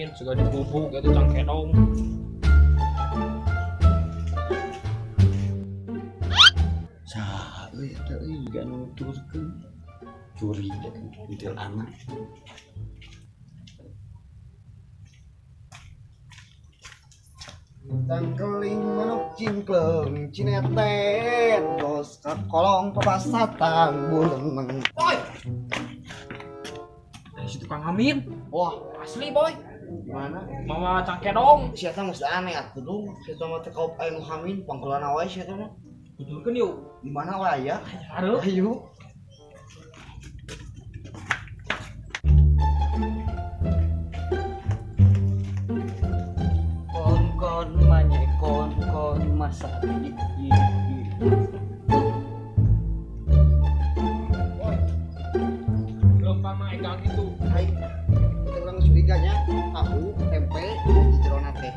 amin segala dibubuk gitu cangkedong. Sah euy eta euy gak nuturkeun curi intil anak. Tangkeling manuk cingkleng cineten bos ka kolong pepasatan buleung. Boy. Dari situ Kang Amin. Wah, Asli boy. gimana? Mama cangkedong. Si eta geus aneh atuh dong. Si eta mah teh kaup anu hamin pangkulana wae si eta mah. Tutulkeun yuk. Di mana wae aya? Hareup. Ayo. Kon manye kon masa gigi. Gampang mah egang gitu. Hai. Kita ulang suriganya tahu, tempe, di jerona teh.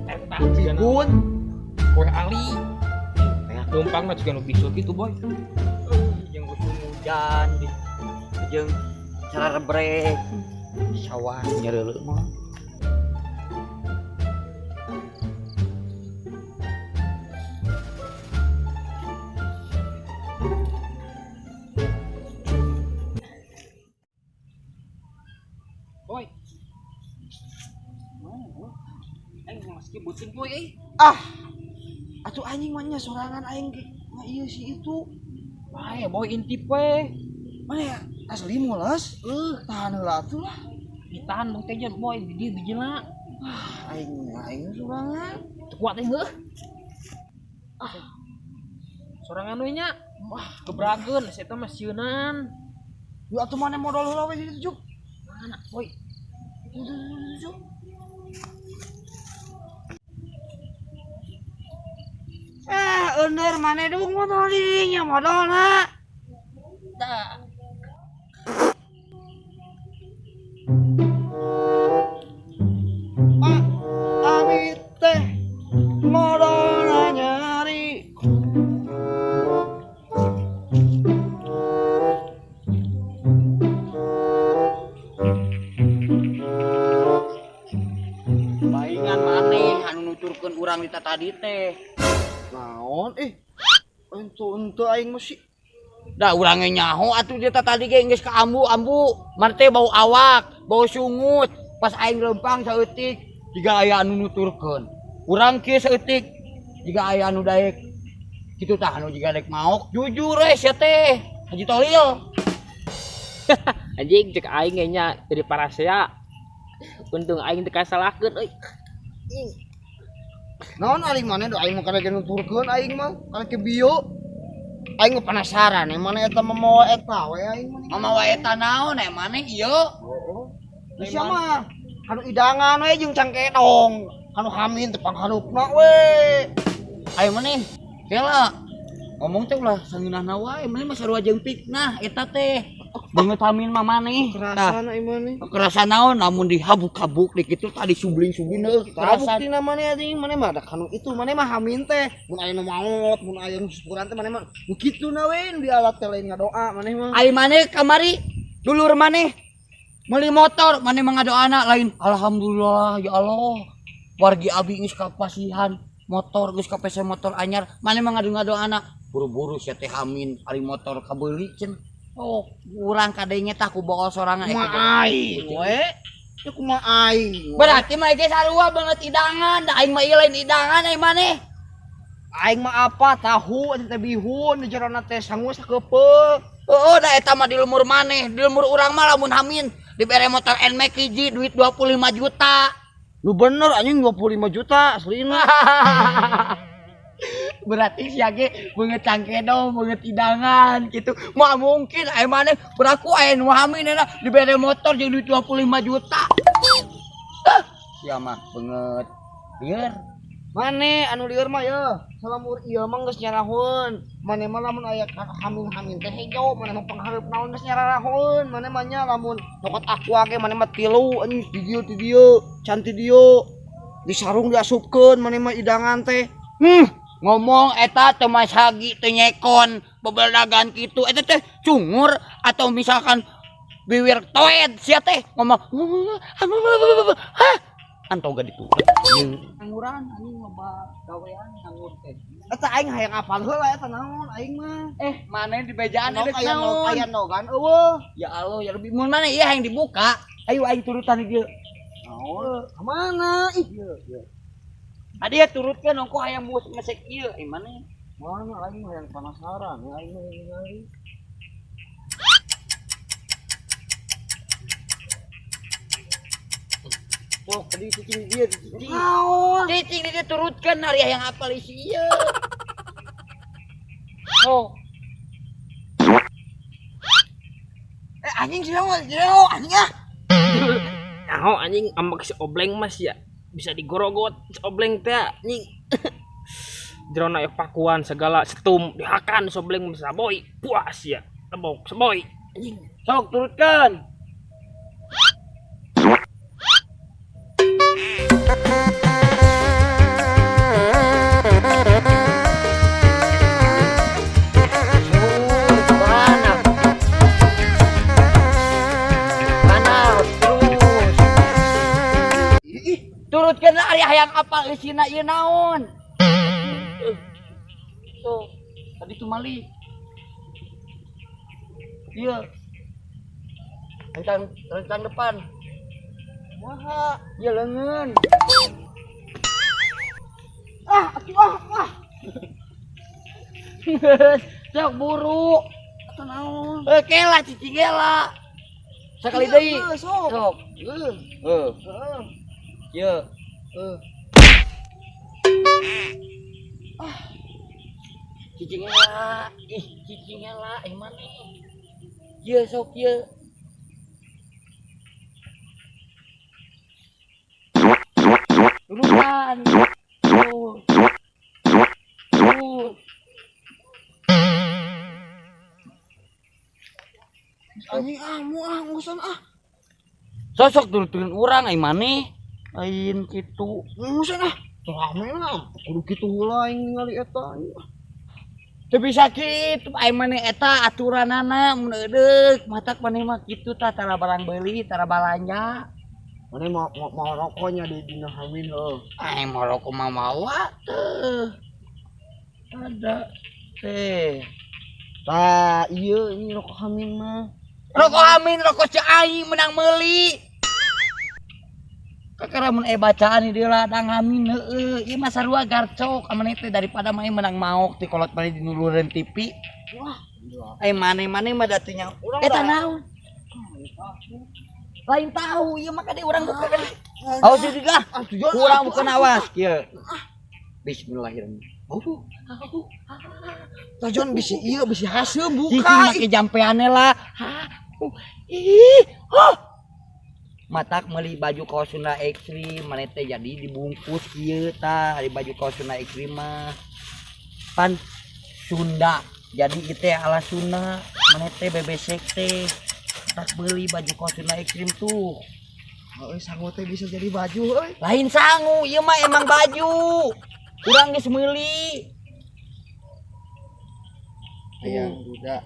Eta Bihun. kue ali. Gampang mah juga nu bisul gitu boy. Jeung musim hujan di jeung cara rebrek. Sawah nyereuleuh mah. Boy. Aing masih butin boy Ah. Atuh anjing mah nya sorangan aing ge. Nah ieu si itu. Ayo boy intip we. Mana ya? Asli mules. Tahan heula atuh lah. Ditahan bang teja boy di dieu bijilna. Ah, aing sorangan. Teu kuat heuh. Sorangan we nya. Wah, gebrageun eta mah sieunan. Yuk atuh mana modal heula we di ditu juk. Mana boy? Juk. Eunder mana dong modal dinya modalna. Da. Pak, abi teh modalna nyari. Palingan maneh anu nuturkeun urang di tadi teh. Naon ente aing masih Da urang ge nyaho atuh dia tadi ge geus ka ambu-ambu, mah teh bau awak, bau sungut. Pas aing lempang saeutik jiga aya anu nuturkeun. Urang kieu saeutik jiga aya anu daek kitu tah anu jiga daek maok. Jujur sia teh, Haji Tolil. Anjing cek aing ge nya dari Parasea. Untung aing teu kasalahkeun euy. naon aing mana do aing mah kada nuturkeun aing mah kada ke bio. Aing mah penasaran mana eta mamawa eta we aing mah. Mama wae eta naon maneh ieu? Heeh. Sia mah anu idangan we jeung cangkedong, anu hamin teh pangharupna we. Ayo maneh, kela ngomong teh ulah sangeunahna wae, maneh mah sarua jeung piknah eta teh. Beungeut hamin mah maneh. Kerasan aing mah nih. Kerasan naon namun dihabuk-habuk di kitu tadi subling-subling deui Tara kerasan. buktina maneh anjing maneh mah da kanu itu maneh mah hamin teh. Mun aya nu maot, mun aya nu syukuran teh maneh mah nu kituna we di alat teh lain ngadoa maneh mah. Ai maneh kamari dulur maneh meuli motor maneh mah ngadoana lain alhamdulillah ya Allah. Wargi abi geus kapasihan motor geus kapese motor anyar maneh mah ngadoana buru-buru sia teh hamin ari motor kabeuli cenah. Oh, urang kadenge tah ku bawa sorangan Kumaha aing we? Ya kumaha aing. Berarti mah ge sarua banget idangan, da aing mah ieu lain idangan ai maneh. Aing mah apa tahu teh bihun di jerona teh sangu sakeupeuk. Oh, da eta mah di lumur maneh, di lumur urang mah lamun hamin dibere motor NMAX hiji duit 25 juta. Lu bener anjing 25 juta aslina. Berarti sia ge beungeut cangkedong, beungeut idangan gitu. Moal mungkin aya maneh beraku aya nu hamin eta dibere motor jeung duit 25 juta. Sia mah beungeut lieur. Mane anu lieur mah ya, salamur ieu mah geus nyarahun. Mane mah lamun aya hamin teh hejo, mane mah panghareup naon geus nyarahun. Mane mah nya lamun nyokot aqua ge mane mah 3 anjing di dieu, can ti dieu. Di sarung diasupkeun mane mah idangan teh. Ngomong eta teu mas hagi teu nyekon bebeldagan kitu eta teh cungur atau misalkan Biwir toet sia teh ngomong. Hah? Antau gak diturut. Angguran anjing loba gawean nganggur teh. Eta aing hayang apal heula eta naon aing mah. Mana di bejaan Anu ada aya no naon? aya nogan eueuh. Ya Allah, ya lebih mun mana iya yang dibuka. Ayo turutan dia. Naon? Mana? Ih, Adi ya turutkeun ongko hayang mus mesek ieu. Mana? mana aing hayang penasaran ya aing ningali. Oh, tadi cicing dia cicing. Naon? Cicing dia turutkan hari yang apal isi ieu. Oh. Anjing jero anjing ah. Nah, anjing ambek si obleng mas ya bisa digorogot si obleng teh anjing. Jerona evakuan segala setum dihakan si obleng bisa boy puas ya tebok seboy anjing. Sok turutkan. Turutkan ari hayang apal isina ieu naon? Tuh, tadi tuh mali. Iya. Rencang depan. Wah, Iya leungeun. ah. Sok buru. Eta naon? Kela cicing kela. Sekali deui. Sok. Sok. Heeh. Ieu. Cicing kela. Ih, cicing kela mana? Ieu sok ieu. Turutan. Anjing ngusan ah. Sosok turun urang ai maneh. Lain kitu. Ngusan ah. Rame lah. Kudu kitu heula aing ningali eta. Teu bisa kitu ai maneh eta aturanana mun eudeuh matak maneh mah kitu tah tara barang beuli tara balanja. Mana mau rokoknya di dina hamin heuh. Ai mau rokok mah mawa teu. Ada teh. Tah, iya ini rokok hamin mah. Rokok amin rokok si aing menang meuli. Kakara mun bacaan di ladang amin heueuh. Ieu mah sarua garcok amaneh teh daripada main menang maok ti kolot maneh dinulureun TV. Wah, Maneh mah da teu nya. Eta naon? Lain tahu, ieu mah kade urang buka kan. Awas ieu juga. Kurang bukan awas kieu. Bismillahirrahmanirrahim. tajon bisi iya bisi hasil Cicing buka. make jampeane lah. Ih. Matak meuli baju kaosna ekstrim maneh teh jadi dibungkus kieu tah ari baju kaosna ekstrim mah. Pan Sunda. Jadi kita ala Sunda maneh teh bebesek teh. Tak beli baju kaosna ekstrim tuh. Oh, sangu teh bisa jadi baju euy. Lain sangu, ieu mah emang baju. Urang geus meuli. Hayang budak.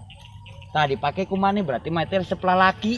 Tah dipake ku maneh berarti mah teh resep lalaki.